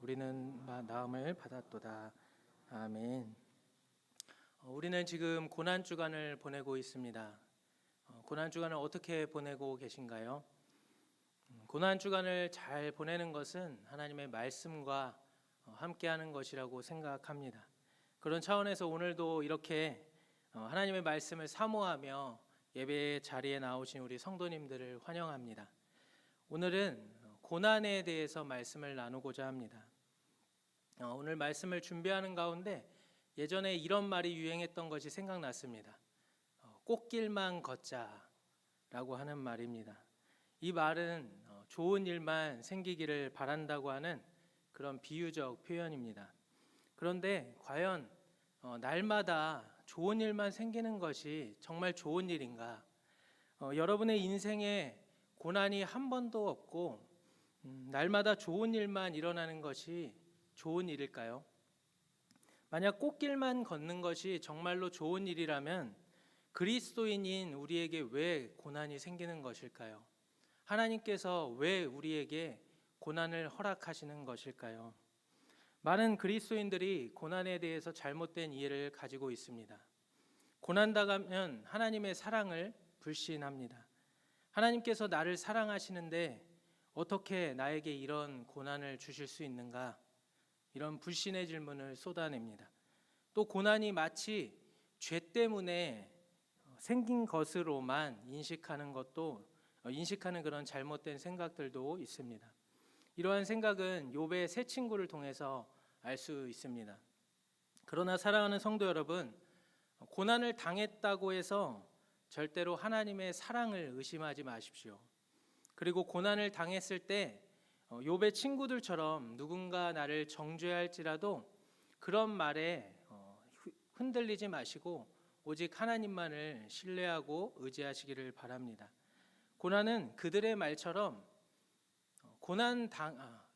우리는 나음을 받았도다. 아멘. 우리는 지금 고난 주간을 보내고 있습니다. 고난 주간을 어떻게 보내고 계신가요? 고난 주간을 잘 보내는 것은 하나님의 말씀과 함께하는 것이라고 생각합니다. 그런 차원에서 오늘도 이렇게 하나님의 말씀을 사모하며 예배 자리에 나오신 우리 성도님들을 환영합니다. 오늘은 고난에 대해서 말씀을 나누고자 합니다. 오늘 말씀을 준비하는 가운데 예전에 이런 말이 유행했던 것이 생각났습니다. 꽃길만 걷자라고 하는 말입니다. 이 말은 좋은 일만 생기기를 바란다고 하는 그런 비유적 표현입니다. 그런데 과연 날마다 좋은 일만 생기는 것이 정말 좋은 일인가? 여러분의 인생에 고난이 한 번도 없고 날마다 좋은 일만 일어나는 것이 좋은 일일까요? 만약 꽃길만 걷는 것이 정말로 좋은 일이라면 그리스도인인 우리에게 왜 고난이 생기는 것일까요? 하나님께서 왜 우리에게 고난을 허락하시는 것일까요? 많은 그리스도인들이 고난에 대해서 잘못된 이해를 가지고 있습니다. 고난당하면 하나님의 사랑을 불신합니다. 하나님께서 나를 사랑하시는데 어떻게 나에게 이런 고난을 주실 수 있는가? 이런 불신의 질문을 쏟아냅니다. 또 고난이 마치 죄 때문에 생긴 것으로만 인식하는 그런 잘못된 생각들도 있습니다. 이러한 생각은 욥의 세 친구를 통해서 알 수 있습니다. 그러나 사랑하는 성도 여러분, 고난을 당했다고 해서 절대로 하나님의 사랑을 의심하지 마십시오. 그리고 고난을 당했을 때 욥의 친구들처럼 누군가 나를 정죄할지라도 그런 말에 흔들리지 마시고 오직 하나님만을 신뢰하고 의지하시기를 바랍니다. 고난은 그들의 말처럼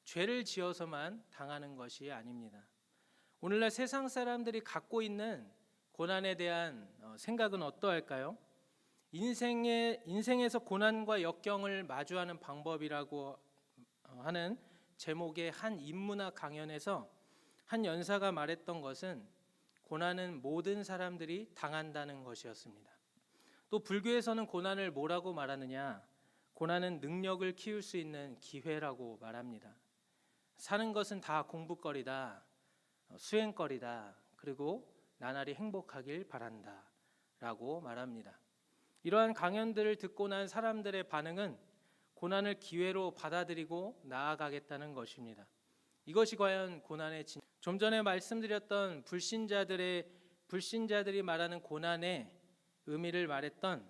죄를 지어서만 당하는 것이 아닙니다. 오늘날 세상 사람들이 갖고 있는 고난에 대한 생각은 어떠할까요? 인생에서 고난과 역경을 마주하는 방법이라고 하는 제목의 한 인문학 강연에서 한 연사가 말했던 것은 고난은 모든 사람들이 당한다는 것이었습니다. 또 불교에서는 고난을 뭐라고 말하느냐? 고난은 능력을 키울 수 있는 기회라고 말합니다. 사는 것은 다 공부거리다, 수행거리다, 그리고 나날이 행복하길 바란다 라고 말합니다. 이러한 강연들을 듣고 난 사람들의 반응은 고난을 기회로 받아들이고 나아가겠다는 것입니다. 이것이 과연 고난의 좀 전에 말씀드렸던 불신자들이 말하는 고난의 의미를 말했던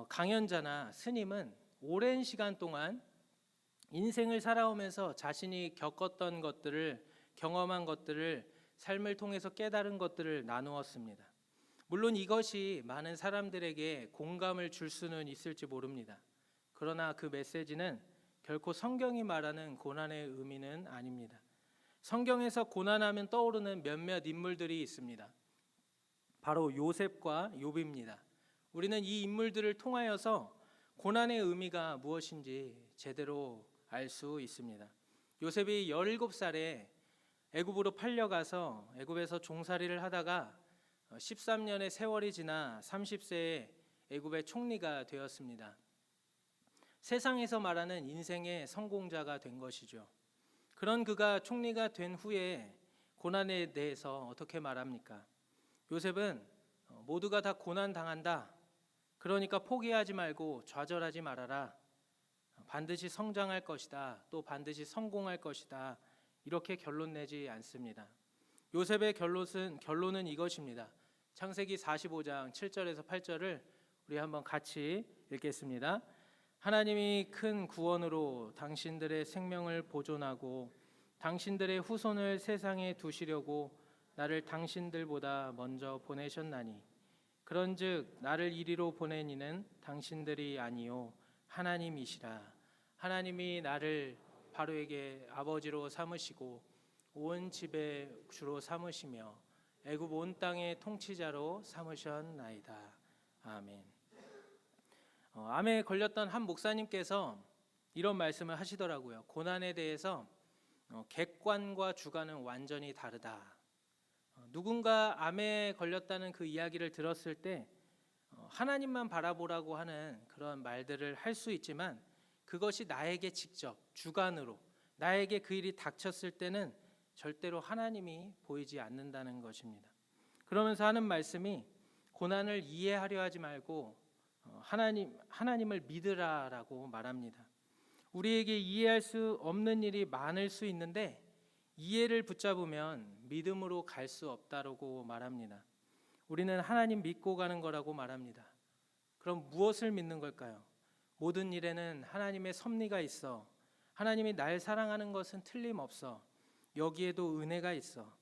강연자나 스님은 오랜 시간 동안 인생을 살아오면서 자신이 겪었던 것들을, 경험한 것들을, 삶을 통해서 깨달은 것들을 나누었습니다. 물론 이것이 많은 사람들에게 공감을 줄 수는 있을지 모릅니다. 그러나 그 메시지는 결코 성경이 말하는 고난의 의미는 아닙니다. 성경에서 고난하면 떠오르는 몇몇 인물들이 있습니다. 바로 요셉과 욥입니다. 우리는 이 인물들을 통하여서 고난의 의미가 무엇인지 제대로 알 수 있습니다. 요셉이 17살에 애굽으로 팔려가서 애굽에서 종살이를 하다가 13년의 세월이 지나 30세에 애굽의 총리가 되었습니다. 세상에서 말하는 인생의 성공자가 된 것이죠. 그런 그가 총리가 된 후에 고난에 대해서 어떻게 말합니까? 요셉은 모두가 다 고난 당한다. 그러니까 포기하지 말고 좌절하지 말아라. 반드시 성장할 것이다. 또 반드시 성공할 것이다. 이렇게 결론 내지 않습니다. 요셉의 결론은 이것입니다. 창세기 45장 7절에서 8절을 우리 한번 같이 읽겠습니다. 하나님이 큰 구원으로 당신들의 생명을 보존하고 당신들의 후손을 세상에 두시려고 나를 당신들보다 먼저 보내셨나니 그런즉 나를 이리로 보낸 이는 당신들이 아니요 하나님이시라. 하나님이 나를 바로에게 아버지로 삼으시고 온 집의 주로 삼으시며 애굽 온 땅의 통치자로 삼으셨나이다. 아멘. 암에 걸렸던 한 목사님께서 이런 말씀을 하시더라고요. 고난에 대해서 객관과 주관은 완전히 다르다. 누군가 암에 걸렸다는 그 이야기를 들었을 때 하나님만 바라보라고 하는 그런 말들을 할 수 있지만 그것이 나에게 직접 주관으로 나에게 그 일이 닥쳤을 때는 절대로 하나님이 보이지 않는다는 것입니다. 그러면서 하는 말씀이 고난을 이해하려 하지 말고 하나님을 믿으라라고 말합니다. 우리에게 이해할 수 없는 일이 많을 수 있는데 이해를 붙잡으면 믿음으로 갈 수 없다라고 말합니다. 우리는 하나님 믿고 가는 거라고 말합니다. 그럼 무엇을 믿는 걸까요? 모든 일에는 하나님의 섭리가 있어. 하나님이 날 사랑하는 것은 틀림없어. 여기에도 은혜가 있어.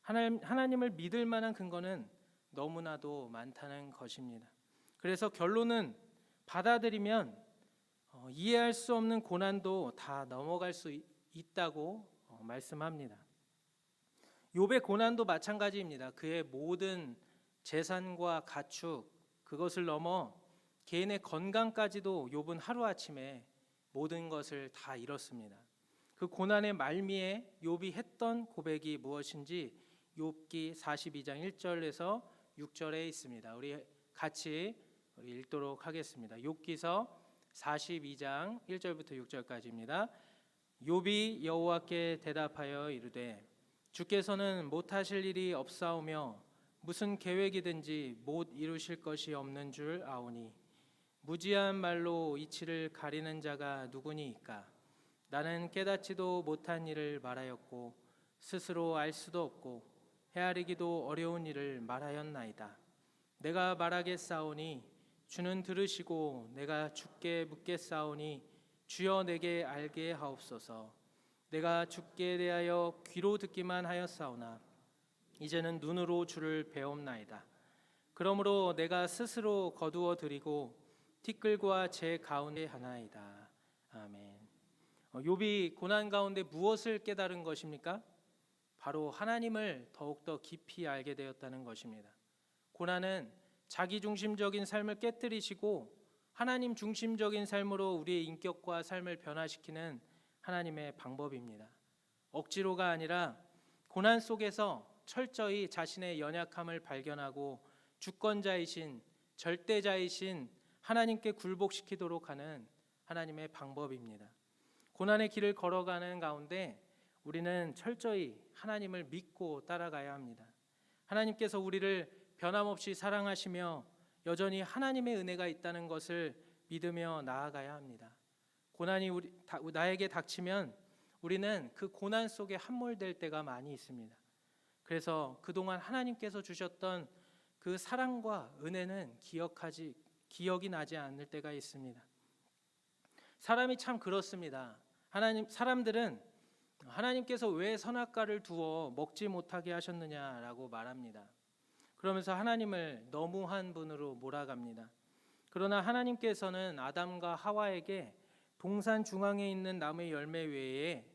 하나님을 믿을 만한 근거는 너무나도 많다는 것입니다. 그래서 결론은 받아들이면 이해할 수 없는 고난도 다 넘어갈 수 있다고 말씀합니다. 욥의 고난도 마찬가지입니다. 그의 모든 재산과 가축 그것을 넘어 개인의 건강까지도 욥은 하루아침에 모든 것을 다 잃었습니다. 그 고난의 말미에 욥이 했던 고백이 무엇인지 욥기 42장 1절에서 6절에 있습니다. 우리 같이 읽도록 하겠습니다. 욥기서 42장 1절부터 6절까지입니다. 욥이 여호와께 대답하여 이르되 주께서는 못하실 일이 없사오며 무슨 계획이든지 못 이루실 것이 없는 줄 아오니 무지한 말로 이치를 가리는 자가 누구니이까. 나는 깨닫지도 못한 일을 말하였고 스스로 알 수도 없고 헤아리기도 어려운 일을 말하였나이다. 내가 말하겠사오니 주는 들으시고 내가 주께 묻겠사오니 주여 내게 알게 하옵소서. 내가 주께 대하여 귀로 듣기만 하였사오나 이제는 눈으로 주를 배옵나이다. 그러므로 내가 스스로 거두어 드리고 티끌과 제 가운데 하나이다. 아멘. 욥이 고난 가운데 무엇을 깨달은 것입니까? 바로 하나님을 더욱더 깊이 알게 되었다는 것입니다. 고난은 자기 중심적인 삶을 깨뜨리시고 하나님 중심적인 삶으로 우리의 인격과 삶을 변화시키는 하나님의 방법입니다. 억지로가 아니라 고난 속에서 철저히 자신의 연약함을 발견하고 주권자이신 절대자이신 하나님께 굴복시키도록 하는 하나님의 방법입니다. 고난의 길을 걸어가는 가운데 우리는 철저히 하나님을 믿고 따라가야 합니다. 하나님께서 우리를 변함없이 사랑하시며 여전히 하나님의 은혜가 있다는 것을 믿으며 나아가야 합니다. 고난이 나에게 닥치면 우리는 그 고난 속에 함몰될 때가 많이 있습니다. 그래서 그동안 하나님께서 주셨던 그 사랑과 은혜는 기억이 나지 않을 때가 있습니다. 사람이 참 그렇습니다. 사람들은 하나님께서 왜 선악과를 두어 먹지 못하게 하셨느냐라고 말합니다. 그러면서 하나님을 너무한 분으로 몰아갑니다. 그러나 하나님께서는 아담과 하와에게 동산 중앙에 있는 나무의 열매 외에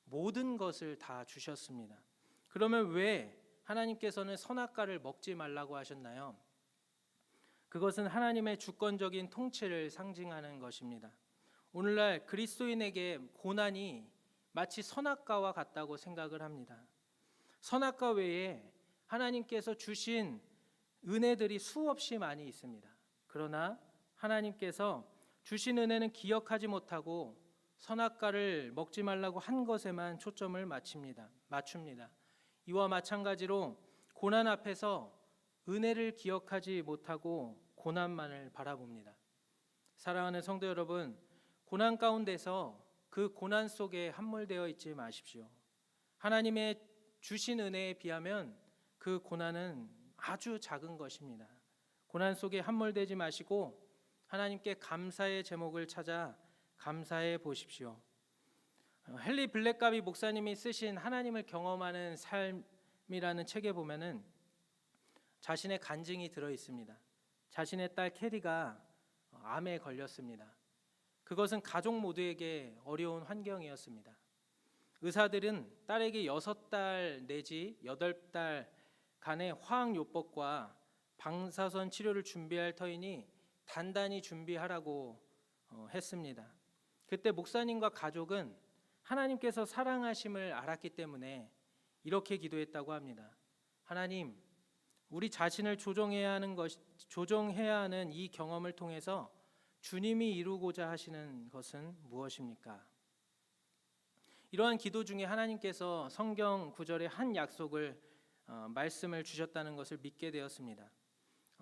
모든 것을 다 주셨습니다. 그러면 왜 하나님께서는 선악과를 먹지 말라고 하셨나요? 그것은 하나님의 주권적인 통치를 상징하는 것입니다. 오늘날 그리스도인에게 고난이 마치 선악과와 같다고 생각을 합니다. 선악과 외에 하나님께서 주신 은혜들이 수없이 많이 있습니다. 그러나 하나님께서 주신 은혜는 기억하지 못하고 선악과를 먹지 말라고 한 것에만 초점을 맞춥니다. 이와 마찬가지로 고난 앞에서 은혜를 기억하지 못하고 고난만을 바라봅니다. 사랑하는 성도 여러분, 고난 가운데서 그 고난 속에 함몰되어 있지 마십시오. 하나님의 주신 은혜에 비하면 그 고난은 아주 작은 것입니다. 고난 속에 함몰되지 마시고 하나님께 감사의 제목을 찾아 감사해 보십시오. 헨리 블랙가비 목사님이 쓰신 하나님을 경험하는 삶이라는 책에 보면은 자신의 간증이 들어 있습니다. 자신의 딸 캐리가 암에 걸렸습니다. 그것은 가족 모두에게 어려운 환경이었습니다. 의사들은 딸에게 6달 내지 8달간의 화학요법과 방사선 치료를 준비할 터이니 단단히 준비하라고 했습니다. 그때 목사님과 가족은 하나님께서 사랑하심을 알았기 때문에 이렇게 기도했다고 합니다. 하나님, 우리 자신을 조정해야 하는 이 경험을 통해서 주님이 이루고자 하시는 것은 무엇입니까? 이러한 기도 중에 하나님께서 성경 구절의 한 약속을 말씀을 주셨다는 것을 믿게 되었습니다.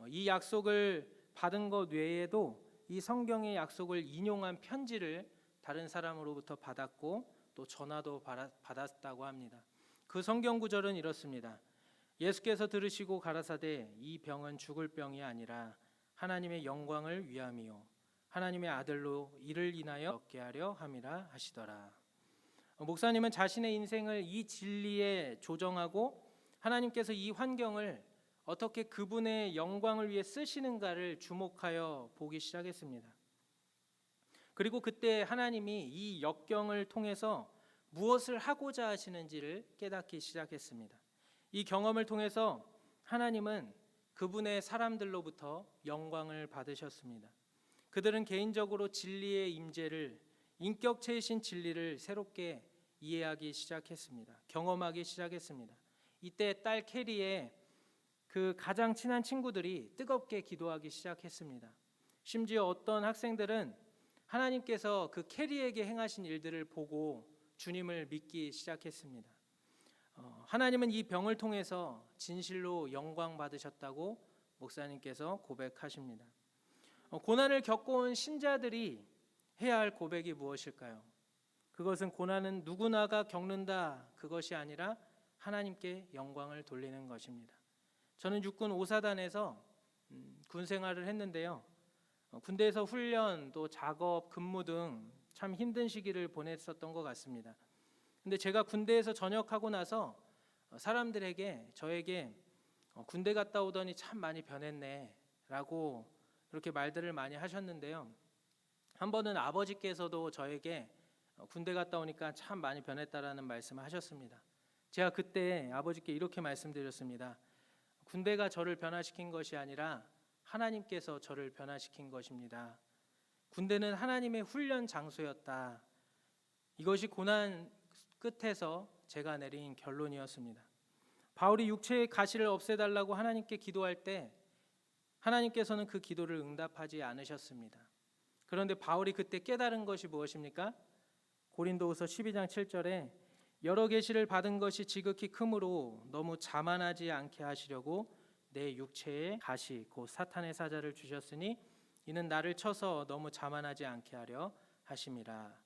이 약속을 받은 것 외에도 이 성경의 약속을 인용한 편지를 다른 사람으로부터 받았고 또 전화도 받았다고 합니다. 그 성경 구절은 이렇습니다. 예수께서 들으시고 가라사대 이 병은 죽을 병이 아니라 하나님의 영광을 위함이요 하나님의 아들로 이를 인하여 얻게 하려 함이라 하시더라. 목사님은 자신의 인생을 이 진리에 조정하고 하나님께서 이 환경을 어떻게 그분의 영광을 위해 쓰시는가를 주목하여 보기 시작했습니다. 그리고 그때 하나님이 이 역경을 통해서 무엇을 하고자 하시는지를 깨닫기 시작했습니다. 이 경험을 통해서 하나님은 그분의 사람들로부터 영광을 받으셨습니다. 그들은 개인적으로 진리의 임재를, 인격체이신 진리를 새롭게 이해하기 시작했습니다. 경험하기 시작했습니다. 이때 딸 캐리의 그 가장 친한 친구들이 뜨겁게 기도하기 시작했습니다. 심지어 어떤 학생들은 하나님께서 그 캐리에게 행하신 일들을 보고 주님을 믿기 시작했습니다. 하나님은 이 병을 통해서 진실로 영광 받으셨다고 목사님께서 고백하십니다. 고난을 겪어온 신자들이 해야 할 고백이 무엇일까요? 그것은 고난은 누구나가 겪는다, 그것이 아니라 하나님께 영광을 돌리는 것입니다. 저는 육군 5사단에서 군 생활을 했는데요. 군대에서 훈련, 또 작업, 근무 등 참 힘든 시기를 보냈었던 것 같습니다. 근데 제가 군대에서 전역하고 나서 사람들에게 저에게 군대 갔다 오더니 참 많이 변했네 라고 그렇게 말들을 많이 하셨는데요. 한 번은 아버지께서도 저에게 군대 갔다 오니까 참 많이 변했다라는 말씀을 하셨습니다. 제가 그때 아버지께 이렇게 말씀드렸습니다. 군대가 저를 변화시킨 것이 아니라 하나님께서 저를 변화시킨 것입니다. 군대는 하나님의 훈련 장소였다. 이것이 고난 끝에서 제가 내린 결론이었습니다. 바울이 육체의 가시를 없애달라고 하나님께 기도할 때 하나님께서는 그 기도를 응답하지 않으셨습니다. 그런데 바울이 그때 깨달은 것이 무엇입니까? 고린도후서 12장 7절에 여러 계시를 받은 것이 지극히 크므로 너무 자만하지 않게 하시려고 내 육체에 가시 곧 사탄의 사자를 주셨으니 이는 나를 쳐서 너무 자만하지 않게 하려 하심이라.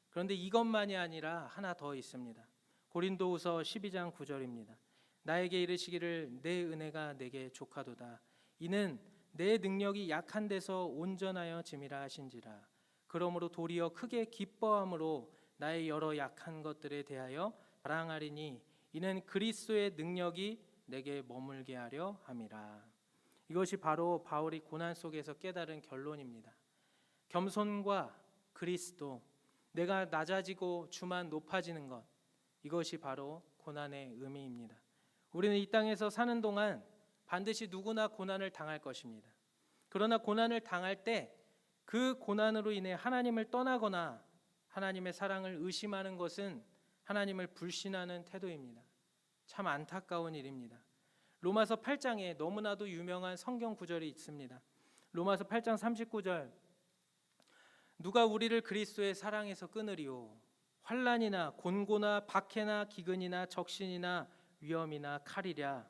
그런데 이것만이 아니라 하나 더 있습니다. 고린도후서 12장 9절입니다. 나에게 이르시기를 내 은혜가 내게 족하도다. 이는 내 능력이 약한 데서 온전하여 짐이라 하신지라. 그러므로 도리어 크게 기뻐함으로 나의 여러 약한 것들에 대하여 자랑하리니 이는 그리스도의 능력이 내게 머물게 하려 함이라. 이것이 바로 바울이 고난 속에서 깨달은 결론입니다. 겸손과 그리스도, 내가 낮아지고 주만 높아지는 것, 이것이 바로 고난의 의미입니다. 우리는 이 땅에서 사는 동안 반드시 누구나 고난을 당할 것입니다. 그러나 고난을 당할 때 그 고난으로 인해 하나님을 떠나거나 하나님의 사랑을 의심하는 것은 하나님을 불신하는 태도입니다. 참 안타까운 일입니다. 로마서 8장에 너무나도 유명한 성경 구절이 있습니다. 로마서 8장 39절 누가 우리를 그리스도의 사랑에서 끊으리요 환난이나 곤고나 박해나 기근이나 적신이나 위험이나 칼이랴.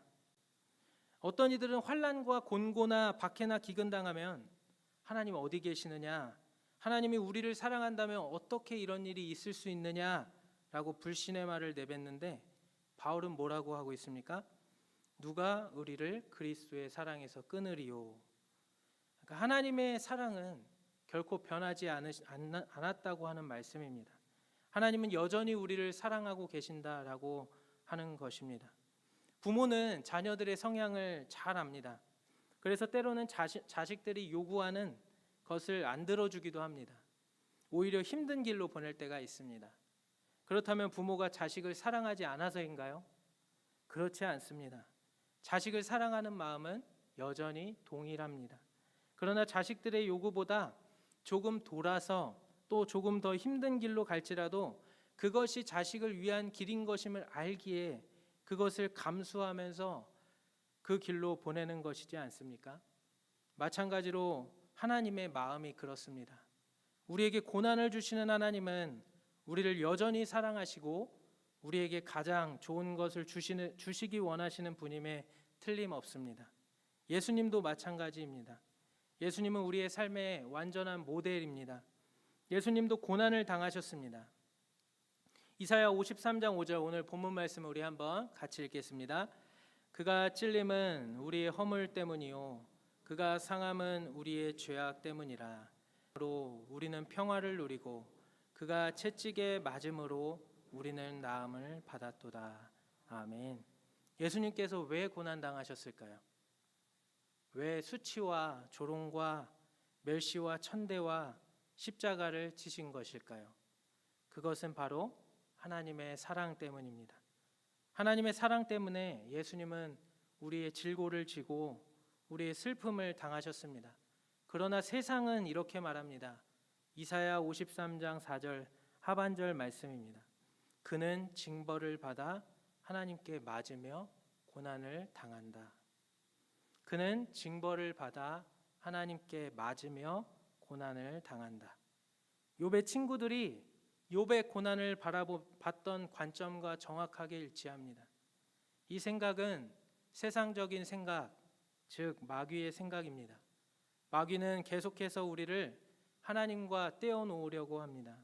어떤 이들은 환난과 곤고나 박해나 기근 당하면 하나님 어디 계시느냐, 하나님이 우리를 사랑한다면 어떻게 이런 일이 있을 수 있느냐라고 불신의 말을 내뱉는데 바울은 뭐라고 하고 있습니까? 누가 우리를 그리스도의 사랑에서 끊으리요. 그러니까 하나님의 사랑은 결코 변하지 않았다고 하는 말씀입니다. 하나님은 여전히 우리를 사랑하고 계신다라고 하는 것입니다. 부모는 자녀들의 성향을 잘 압니다. 그래서 때로는 자식들이 요구하는 것을 안 들어주기도 합니다. 오히려 힘든 길로 보낼 때가 있습니다. 그렇다면 부모가 자식을 사랑하지 않아서인가요? 그렇지 않습니다. 자식을 사랑하는 마음은 여전히 동일합니다. 그러나 자식들의 요구보다 조금 돌아서 또 조금 더 힘든 길로 갈지라도 그것이 자식을 위한 길인 것임을 알기에 그것을 감수하면서 그 길로 보내는 것이지 않습니까? 마찬가지로 하나님의 마음이 그렇습니다. 우리에게 고난을 주시는 하나님은 우리를 여전히 사랑하시고 우리에게 가장 좋은 것을 주시기 원하시는 분임에 틀림없습니다. 예수님도 마찬가지입니다. 예수님은 우리의 삶의 완전한 모델입니다. 예수님도 고난을 당하셨습니다. 이사야 53장 5절 오늘 본문 말씀을 우리 한번 같이 읽겠습니다. 그가 찔림은 우리의 허물 때문이요 그가 상함은 우리의 죄악 때문이라. 우리는 평화를 누리고 그가 채찍에 맞음으로 우리는 나음을 받았도다. 아멘. 예수님께서 왜 고난 당하셨을까요? 왜 수치와 조롱과 멸시와 천대와 십자가를 지신 것일까요? 그것은 바로 하나님의 사랑 때문입니다. 하나님의 사랑 때문에 예수님은 우리의 질고를 지고 우리의 슬픔을 당하셨습니다. 그러나 세상은 이렇게 말합니다. 이사야 53장 4절 하반절 말씀입니다. 그는 징벌을 받아 하나님께 맞으며 고난을 당한다. 그는 징벌을 받아 하나님께 맞으며 고난을 당한다. 욥의 친구들이 욥의 고난을 봤던 관점과 정확하게 일치합니다. 이 생각은 세상적인 생각, 즉 마귀의 생각입니다. 마귀는 계속해서 우리를 하나님과 떼어놓으려고 합니다.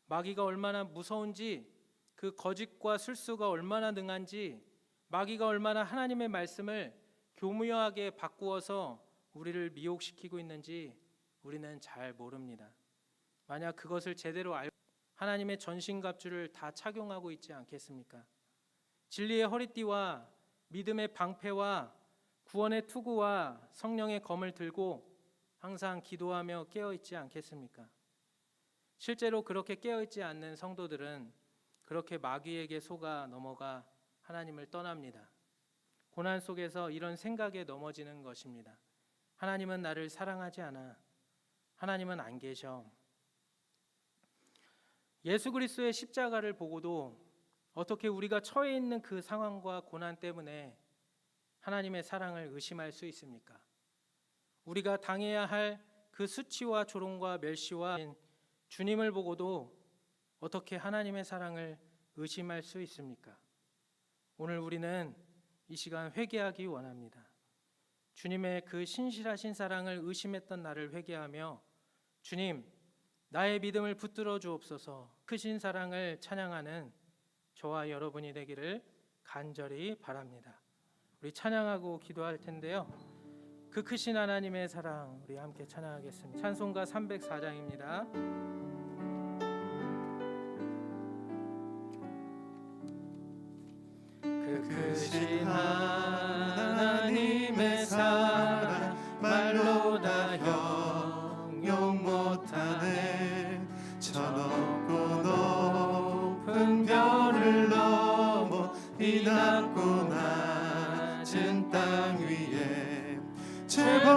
마귀가 얼마나 무서운지, 그 거짓과 술수가 얼마나 능한지, 마귀가 얼마나 하나님의 말씀을 교묘하게 바꾸어서 우리를 미혹시키고 있는지 우리는 잘 모릅니다. 만약 그것을 제대로 알고 하나님의 전신갑주를 다 착용하고 있지 않겠습니까? 진리의 허리띠와 믿음의 방패와 구원의 투구와 성령의 검을 들고 항상 기도하며 깨어있지 않겠습니까? 실제로 그렇게 깨어있지 않는 성도들은 그렇게 마귀에게 속아 넘어가 하나님을 떠납니다. 고난 속에서 이런 생각에 넘어지는 것입니다. 하나님은 나를 사랑하지 않아. 하나님은 안 계셔. 예수 그리스도의 십자가를 보고도 어떻게 우리가 처해 있는 그 상황과 고난 때문에 하나님의 사랑을 의심할 수 있습니까? 우리가 당해야 할 그 수치와 조롱과 멸시와 주님을 보고도 어떻게 하나님의 사랑을 의심할 수 있습니까? 오늘 우리는 이 시간 회개하기 원합니다. 주님의 그 신실하신 사랑을 의심했던 나를 회개하며 주님, 나의 믿음을 붙들어 주옵소서. 크신 사랑을 찬양하는 저와 여러분이 되기를 간절히 바랍니다. 우리 찬양하고 기도할 텐데요. 그 크신 하나님의 사랑 우리 함께 찬양하겠습니다. 찬송가 304장입니다. 그 크신 하나님의 사랑 말로 다 형용 못하네. 저 높고 높은 별을 넘어 이 낮고 낮은 땅 위에 제법